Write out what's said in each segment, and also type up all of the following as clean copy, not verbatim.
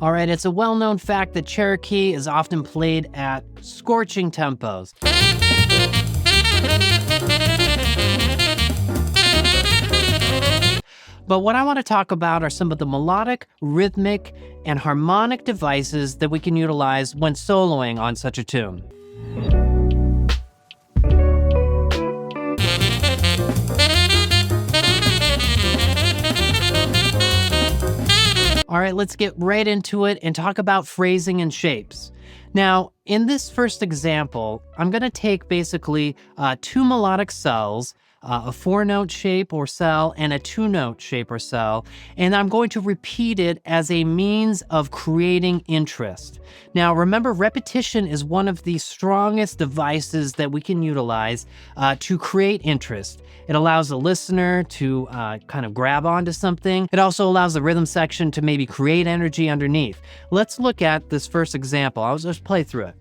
All right, it's a well-known fact that Cherokee is often played at scorching tempos. But what I want to talk about are some of the melodic, rhythmic, and harmonic devices that we can utilize when soloing on such a tune. All right, let's get right into it and talk about phrasing and shapes. Now, in this first example, I'm going to take basically two melodic cells, a 4-note shape or cell and a 2-note shape or cell, and I'm going to repeat it as a means of creating interest. Now, remember, repetition is one of the strongest devices that we can utilize to create interest. It allows the listener to kind of grab onto something. It also allows the rhythm section to maybe create energy underneath. Let's look at this first example. I'll just play through it.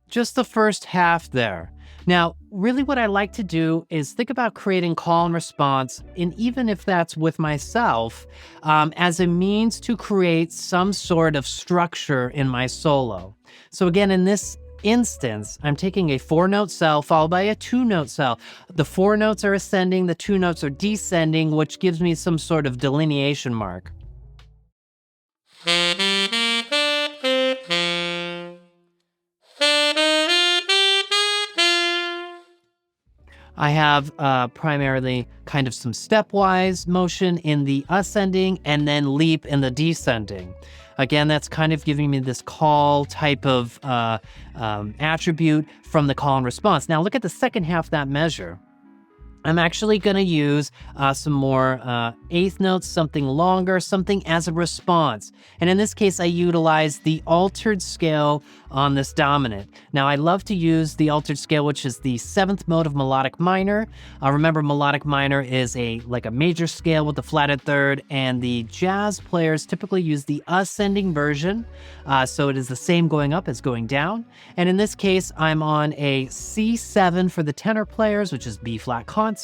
Just the first half there. Now, really what I like to do is think about creating call and response, and even if that's with myself, as a means to create some sort of structure in my solo. So again, in this instance, I'm taking a 4-note cell followed by a 2-note cell. The 4 notes are ascending, the 2 notes are descending, which gives me some sort of delineation mark. I have primarily kind of some stepwise motion in the ascending and then leap in the descending. Again, that's kind of giving me this call type of attribute from the call and response. Now look at the second half of that measure. I'm actually going to use some more eighth notes, something longer, something as a response. And in this case, I utilize the altered scale on this dominant. Now, I love to use the altered scale, which is the 7th mode of melodic minor. Remember, melodic minor is like a major scale with a flatted third, and the jazz players typically use the ascending version. So it is the same going up as going down. And in this case, I'm on a C7 for the tenor players, which is B flat concert.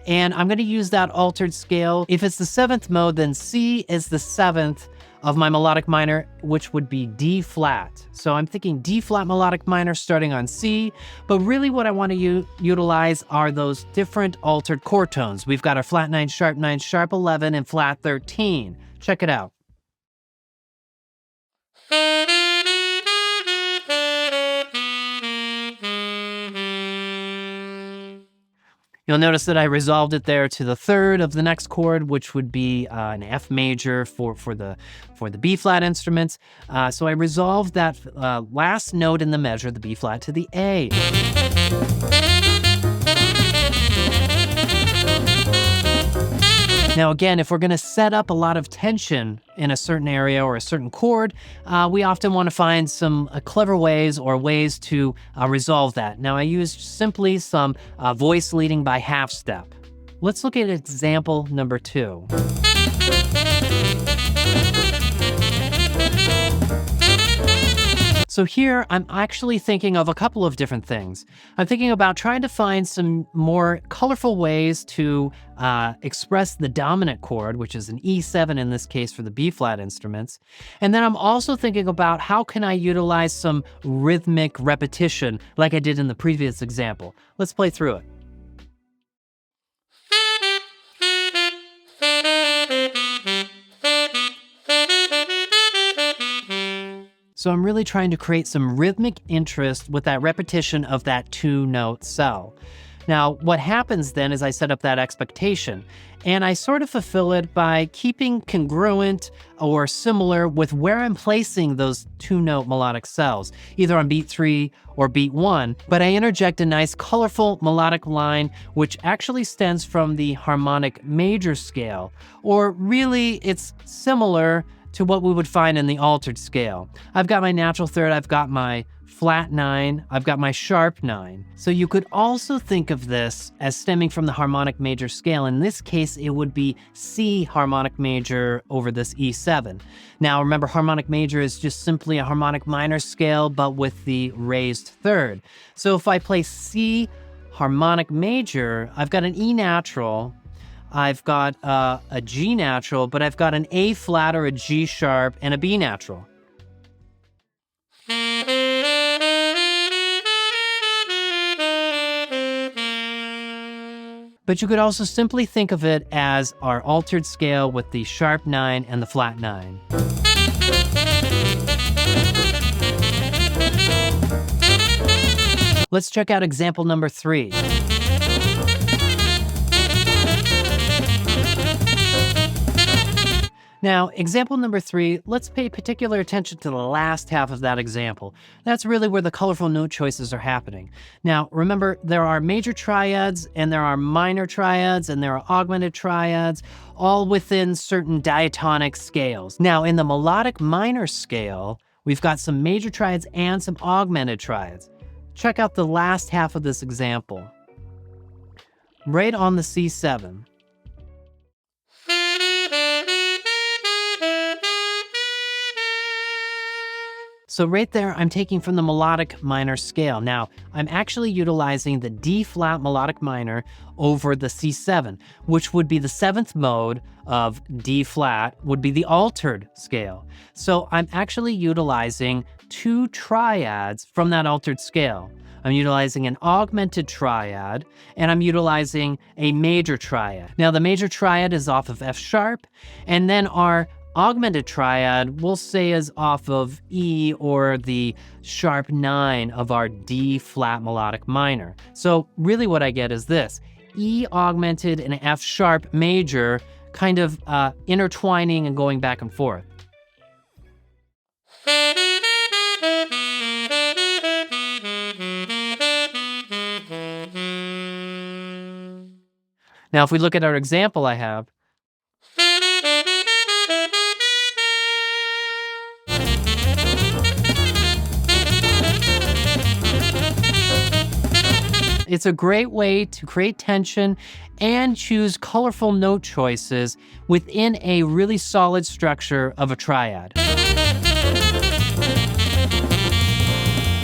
And I'm going to use that altered scale. If it's the 7th mode, then C is the 7th of my melodic minor, which would be D flat. So I'm thinking D flat melodic minor starting on C, but really what I want to utilize are those different altered chord tones. We've got our flat 9, sharp 11, and flat 13. Check it out. You'll notice that I resolved it there to the 3rd of the next chord, which would be an F major for the B flat instruments. So I resolved that last note in the measure, the B flat, to the A. Now again, if we're going to set up a lot of tension in a certain area or a certain chord, we often want to find some clever ways or ways to resolve that. Now I used simply some voice leading by half step. Let's look at example number 2. So here, I'm actually thinking of a couple of different things. I'm thinking about trying to find some more colorful ways to express the dominant chord, which is an E7 in this case for the B flat instruments. And then I'm also thinking about how can I utilize some rhythmic repetition like I did in the previous example. Let's play through it. So I'm really trying to create some rhythmic interest with that repetition of that 2-note cell. Now, what happens then is I set up that expectation, and I sort of fulfill it by keeping congruent or similar with where I'm placing those 2-note melodic cells, either on beat 3 or beat 1, but I interject a nice colorful melodic line which actually stems from the harmonic major scale, or really it's similar to what we would find in the altered scale. I've got my natural third, I've got my flat 9, I've got my sharp 9. So you could also think of this as stemming from the harmonic major scale. In this case, it would be C harmonic major over this E7. Now remember, harmonic major is just simply a harmonic minor scale, but with the raised third. So if I play C harmonic major, I've got an E natural, I've got a G natural, but I've got an A flat or a G sharp and a B natural. But you could also simply think of it as our altered scale with the sharp 9 and the flat 9. Let's check out example number 3. Now, example number 3, let's pay particular attention to the last half of that example. That's really where the colorful note choices are happening. Now, remember, there are major triads, and there are minor triads, and there are augmented triads, all within certain diatonic scales. Now, in the melodic minor scale, we've got some major triads and some augmented triads. Check out the last half of this example. Right on the C7. So right there, I'm taking from the melodic minor scale. Now, I'm actually utilizing the D flat melodic minor over the C7, which would be the 7th mode of D flat, would be the altered scale. So I'm actually utilizing 2 triads from that altered scale. I'm utilizing an augmented triad, and I'm utilizing a major triad. Now, the major triad is off of F sharp, and then our augmented triad, we'll say, is off of E or the sharp 9 of our D flat melodic minor. So really what I get is this: E augmented and F sharp major kind of intertwining and going back and forth. Now, if we look at our example I have, it's a great way to create tension and choose colorful note choices within a really solid structure of a triad.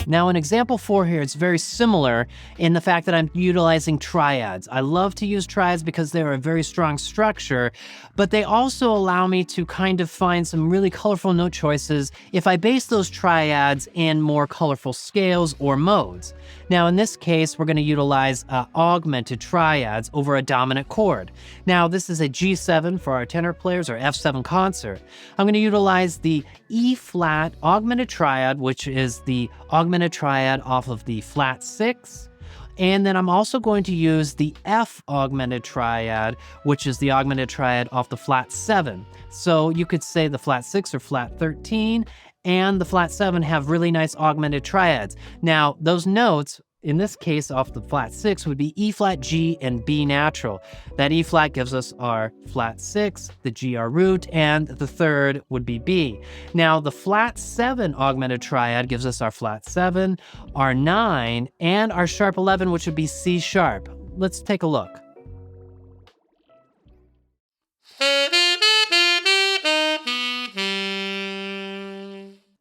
Now, in example 4 here, it's very similar in the fact that I'm utilizing triads. I love to use triads because they're a very strong structure, but they also allow me to kind of find some really colorful note choices if I base those triads in more colorful scales or modes. Now, in this case, we're going to utilize augmented triads over a dominant chord. Now, this is a G7 for our tenor players, or F7 concert. I'm going to utilize the E flat augmented triad, which is the augmented triad off of the flat 6. And then I'm also going to use the F augmented triad, which is the augmented triad off the flat 7. So you could say the flat 6 or flat 13 and the flat 7 have really nice augmented triads. Now, those notes, in this case off the flat 6, would be E flat, G, and B natural. That E flat gives us our flat 6, the G our root, and the 3rd would be B. Now, the flat 7 augmented triad gives us our flat 7, our 9, and our sharp 11, which would be C sharp. Let's take a look.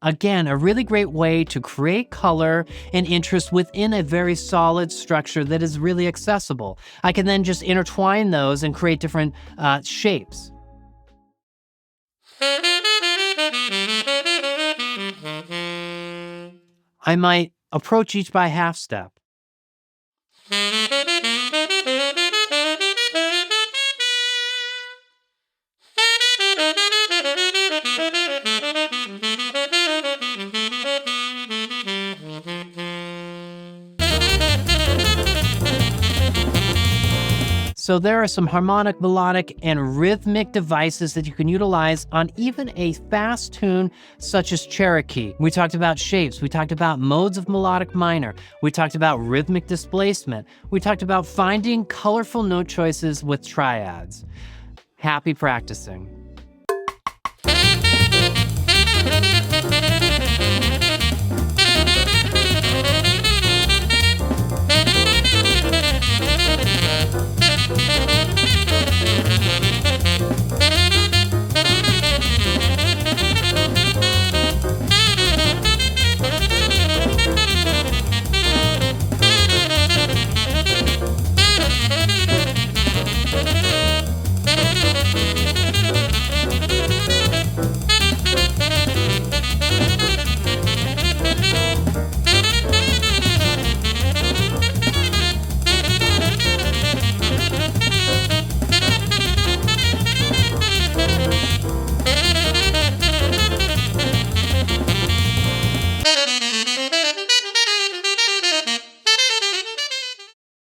Again, a really great way to create color and interest within a very solid structure that is really accessible. I can then just intertwine those and create different shapes. I might approach each by half step. So there are some harmonic, melodic, and rhythmic devices that you can utilize on even a fast tune such as Cherokee. We talked about shapes. We talked about modes of melodic minor. We talked about rhythmic displacement. We talked about finding colorful note choices with triads. Happy practicing.